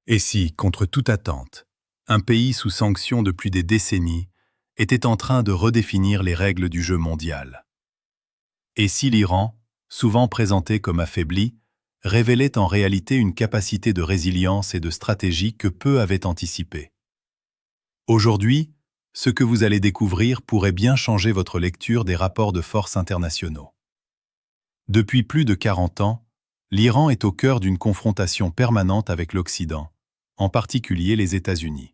Et si, contre toute attente, un pays sous sanction depuis des décennies était en train de redéfinir les règles du jeu mondial? Et si l'Iran, souvent présenté comme affaibli, révélait en réalité une capacité de résilience et de stratégie que peu avaient anticipée? Aujourd'hui, ce que vous allez découvrir pourrait bien changer votre lecture des rapports de force internationaux. Depuis plus de 40 ans, l'Iran est au cœur d'une confrontation permanente avec l'Occident, en particulier les États-Unis.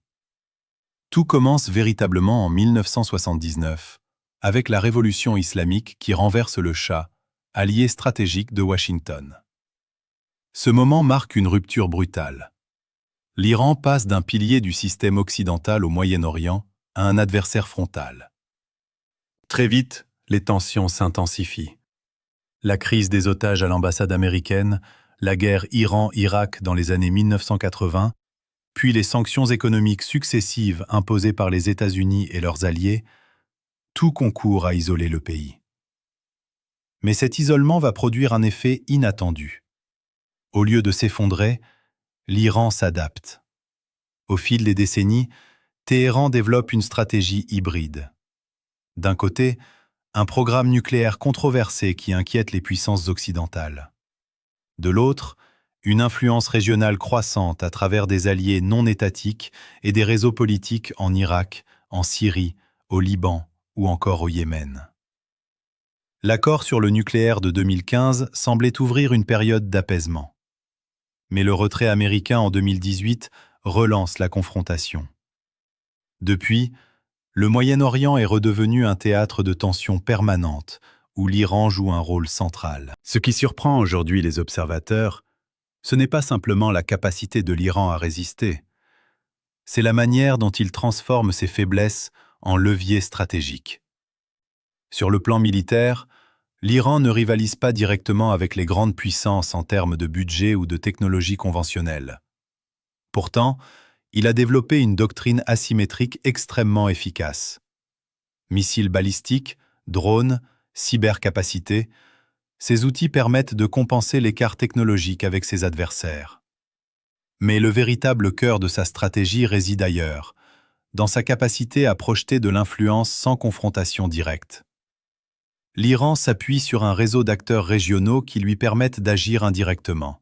Tout commence véritablement en 1979, avec la révolution islamique qui renverse le Shah, allié stratégique de Washington. Ce moment marque une rupture brutale. L'Iran passe d'un pilier du système occidental au Moyen-Orient à un adversaire frontal. Très vite, les tensions s'intensifient. La crise des otages à l'ambassade américaine, la guerre Iran-Irak dans les années 1980, puis les sanctions économiques successives imposées par les États-Unis et leurs alliés, tout concourt à isoler le pays. Mais cet isolement va produire un effet inattendu. Au lieu de s'effondrer, l'Iran s'adapte. Au fil des décennies, Téhéran développe une stratégie hybride. D'un côté, un programme nucléaire controversé qui inquiète les puissances occidentales. De l'autre, une influence régionale croissante à travers des alliés non étatiques et des réseaux politiques en Irak, en Syrie, au Liban ou encore au Yémen. L'accord sur le nucléaire de 2015 semblait ouvrir une période d'apaisement. Mais le retrait américain en 2018 relance la confrontation. Depuis, le Moyen-Orient est redevenu un théâtre de tensions permanentes, où l'Iran joue un rôle central. Ce qui surprend aujourd'hui les observateurs, ce n'est pas simplement la capacité de l'Iran à résister, c'est la manière dont il transforme ses faiblesses en leviers stratégiques. Sur le plan militaire, l'Iran ne rivalise pas directement avec les grandes puissances en termes de budget ou de technologie conventionnelle. Pourtant, il a développé une doctrine asymétrique extrêmement efficace. Missiles balistiques, drones, cybercapacités, ces outils permettent de compenser l'écart technologique avec ses adversaires. Mais le véritable cœur de sa stratégie réside ailleurs, dans sa capacité à projeter de l'influence sans confrontation directe. L'Iran s'appuie sur un réseau d'acteurs régionaux qui lui permettent d'agir indirectement.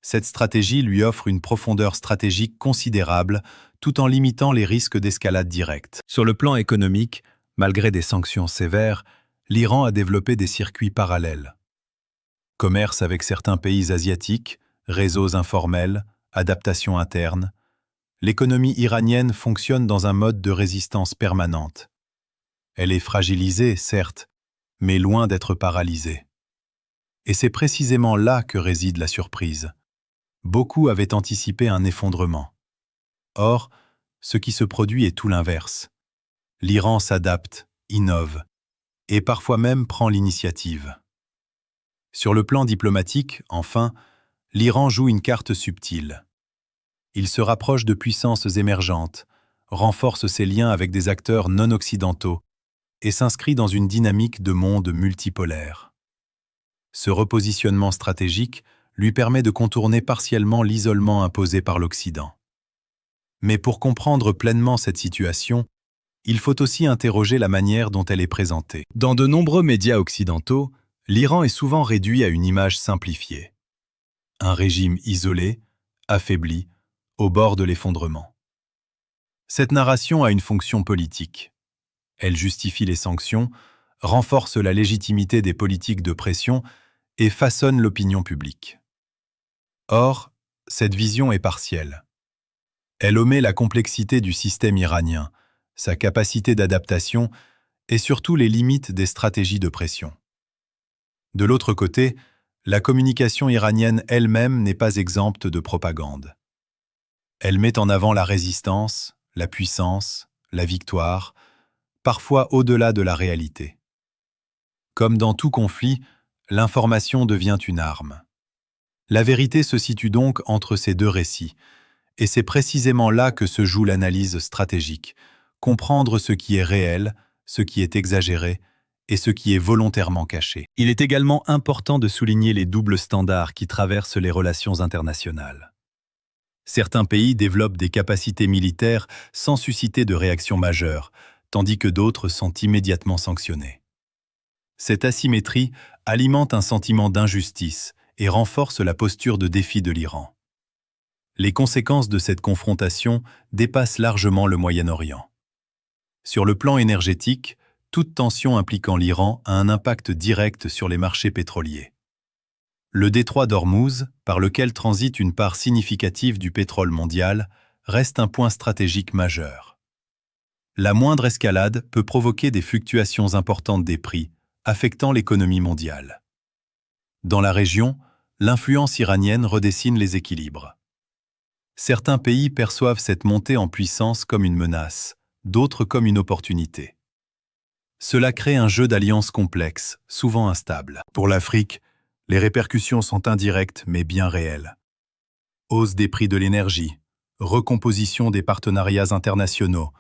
Cette stratégie lui offre une profondeur stratégique considérable tout en limitant les risques d'escalade directe. Sur le plan économique, malgré des sanctions sévères, l'Iran a développé des circuits parallèles. Commerce avec certains pays asiatiques, réseaux informels, adaptation interne. L'économie iranienne fonctionne dans un mode de résistance permanente. Elle est fragilisée, certes, mais loin d'être paralysée. Et c'est précisément là que réside la surprise. Beaucoup avaient anticipé un effondrement. Or, ce qui se produit est tout l'inverse. L'Iran s'adapte, innove, et parfois même prend l'initiative. Sur le plan diplomatique, enfin, l'Iran joue une carte subtile. Il se rapproche de puissances émergentes, renforce ses liens avec des acteurs non occidentaux et s'inscrit dans une dynamique de monde multipolaire. Ce repositionnement stratégique lui permet de contourner partiellement l'isolement imposé par l'Occident. Mais pour comprendre pleinement cette situation, il faut aussi interroger la manière dont elle est présentée. Dans de nombreux médias occidentaux, l'Iran est souvent réduit à une image simplifiée. Un régime isolé, affaibli, au bord de l'effondrement. Cette narration a une fonction politique. Elle justifie les sanctions, renforce la légitimité des politiques de pression et façonne l'opinion publique. Or, cette vision est partielle. Elle omet la complexité du système iranien, sa capacité d'adaptation et surtout les limites des stratégies de pression. De l'autre côté, la communication iranienne elle-même n'est pas exempte de propagande. Elle met en avant la résistance, la puissance, la victoire, parfois au-delà de la réalité. Comme dans tout conflit, l'information devient une arme. La vérité se situe donc entre ces deux récits, et c'est précisément là que se joue l'analyse stratégique, comprendre ce qui est réel, ce qui est exagéré, et ce qui est volontairement caché. Il est également important de souligner les doubles standards qui traversent les relations internationales. Certains pays développent des capacités militaires sans susciter de réaction majeure, tandis que d'autres sont immédiatement sanctionnés. Cette asymétrie alimente un sentiment d'injustice et renforce la posture de défi de l'Iran. Les conséquences de cette confrontation dépassent largement le Moyen-Orient. Sur le plan énergétique, toute tension impliquant l'Iran a un impact direct sur les marchés pétroliers. Le détroit d'Ormuz, par lequel transite une part significative du pétrole mondial, reste un point stratégique majeur. La moindre escalade peut provoquer des fluctuations importantes des prix, affectant l'économie mondiale. Dans la région, l'influence iranienne redessine les équilibres. Certains pays perçoivent cette montée en puissance comme une menace, d'autres comme une opportunité. Cela crée un jeu d'alliances complexe, souvent instable. Pour l'Afrique, les répercussions sont indirectes mais bien réelles. Hausse des prix de l'énergie, recomposition des partenariats internationaux,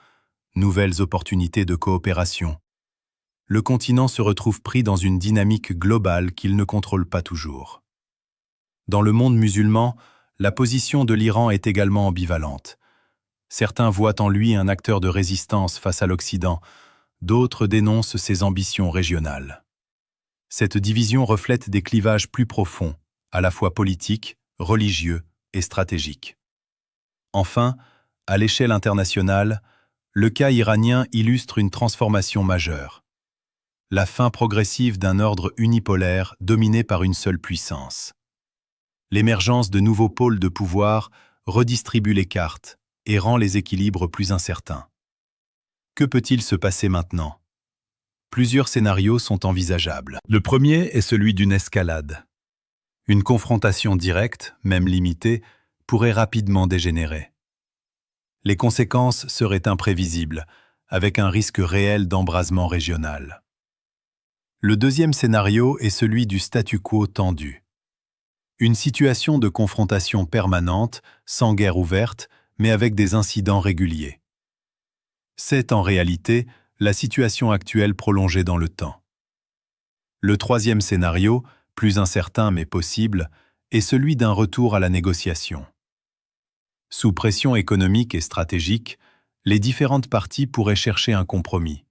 nouvelles opportunités de coopération. Le continent se retrouve pris dans une dynamique globale qu'il ne contrôle pas toujours. Dans le monde musulman, la position de l'Iran est également ambivalente. Certains voient en lui un acteur de résistance face à l'Occident, d'autres dénoncent ses ambitions régionales. Cette division reflète des clivages plus profonds, à la fois politiques, religieux et stratégiques. Enfin, à l'échelle internationale, le cas iranien illustre une transformation majeure. La fin progressive d'un ordre unipolaire dominé par une seule puissance. L'émergence de nouveaux pôles de pouvoir redistribue les cartes et rend les équilibres plus incertains. Que peut-il se passer maintenant? Plusieurs scénarios sont envisageables. Le premier est celui d'une escalade. Une confrontation directe, même limitée, pourrait rapidement dégénérer. Les conséquences seraient imprévisibles, avec un risque réel d'embrasement régional. Le deuxième scénario est celui du statu quo tendu. Une situation de confrontation permanente, sans guerre ouverte, mais avec des incidents réguliers. C'est en réalité la situation actuelle prolongée dans le temps. Le troisième scénario, plus incertain mais possible, est celui d'un retour à la négociation. Sous pression économique et stratégique, les différentes parties pourraient chercher un compromis.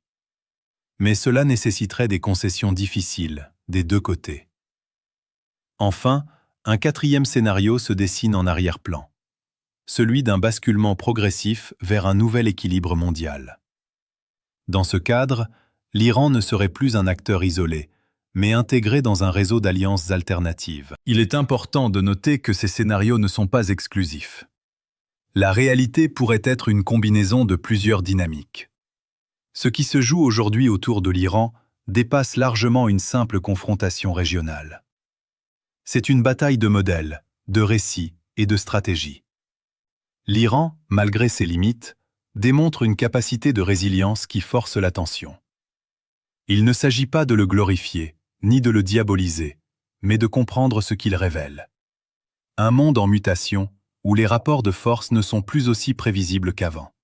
Mais cela nécessiterait des concessions difficiles, des deux côtés. Enfin, un quatrième scénario se dessine en arrière-plan. Celui d'un basculement progressif vers un nouvel équilibre mondial. Dans ce cadre, l'Iran ne serait plus un acteur isolé, mais intégré dans un réseau d'alliances alternatives. Il est important de noter que ces scénarios ne sont pas exclusifs. La réalité pourrait être une combinaison de plusieurs dynamiques. Ce qui se joue aujourd'hui autour de l'Iran dépasse largement une simple confrontation régionale. C'est une bataille de modèles, de récits et de stratégies. L'Iran, malgré ses limites, démontre une capacité de résilience qui force l'attention. Il ne s'agit pas de le glorifier, ni de le diaboliser, mais de comprendre ce qu'il révèle. Un monde en mutation, où les rapports de force ne sont plus aussi prévisibles qu'avant.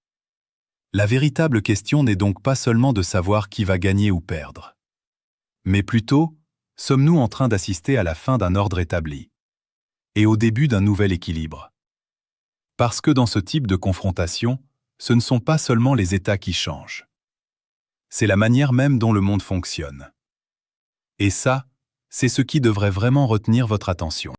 La véritable question n'est donc pas seulement de savoir qui va gagner ou perdre. Mais plutôt, sommes-nous en train d'assister à la fin d'un ordre établi et au début d'un nouvel équilibre? Parce que dans ce type de confrontation, ce ne sont pas seulement les États qui changent. C'est la manière même dont le monde fonctionne. Et ça, c'est ce qui devrait vraiment retenir votre attention.